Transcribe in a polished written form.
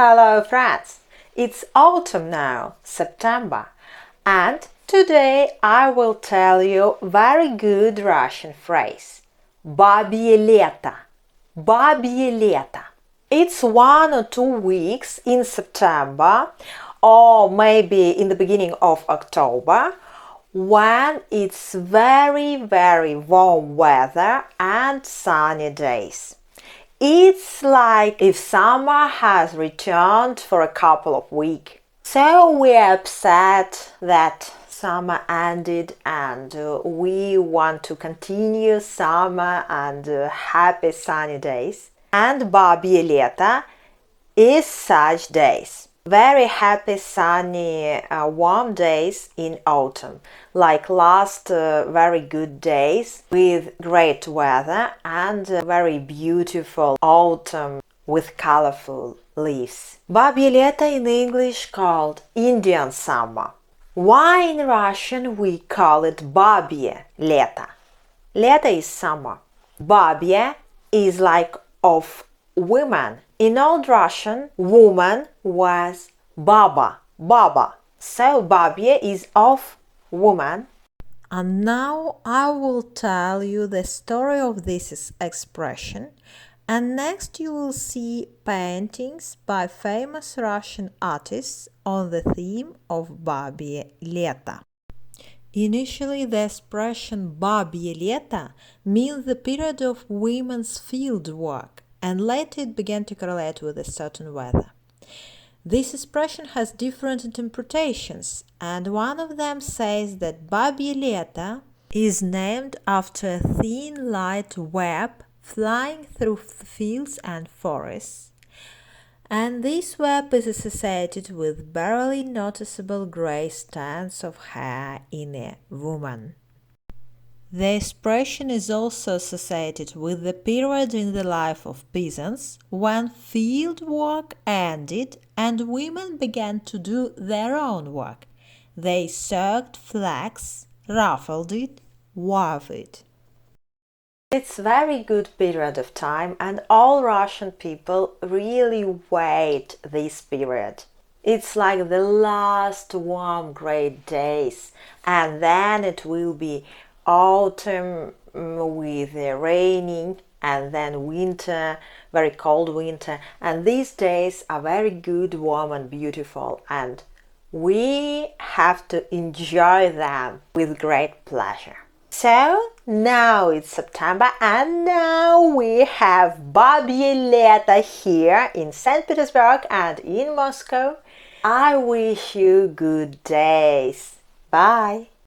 Hello friends! It's autumn now, September, and today I will tell you very good Russian phrase. Бабье лето. Бабье лето. It's 1 or 2 weeks in September or maybe in the beginning of October when it's very warm weather and sunny days. It's like if summer has returned for a couple of weeks. So we're upset that summer ended and we want to continue summer and happy sunny days. And Бабье лето is such days. Very happy, sunny, warm days in autumn, like last very good days with great weather and very beautiful autumn with colorful leaves. Бабье лето in English called Indian summer. Why in Russian we call it Бабье лето? Лето is summer. Бабье is like of women. In Old Russian, woman was baba, baba. So Babye is of woman. And now I will tell you the story of this expression. And next you will see paintings by famous Russian artists on the theme of Бабье лето. Initially, the expression Бабье лето means the period of women's field work, and later it began to correlate with a certain weather. This expression has different interpretations, and one of them says that Бабье лето is named after a thin light web flying through fields and forests. And this web is associated with barely noticeable gray strands of hair in a woman. The expression is also associated with the period in the life of peasants when field work ended and women began to do their own work. They soaked flax, ruffled it, wove it. It's very good period of time and all Russian people really wait this period. It's like the last warm great days and then it will be autumn with raining and then winter, very cold winter, and these days are very good, warm and beautiful and we have to enjoy them with great pleasure. So now it's September and now we have Бабье лето here in St. Petersburg and in Moscow. I wish you good days. Bye!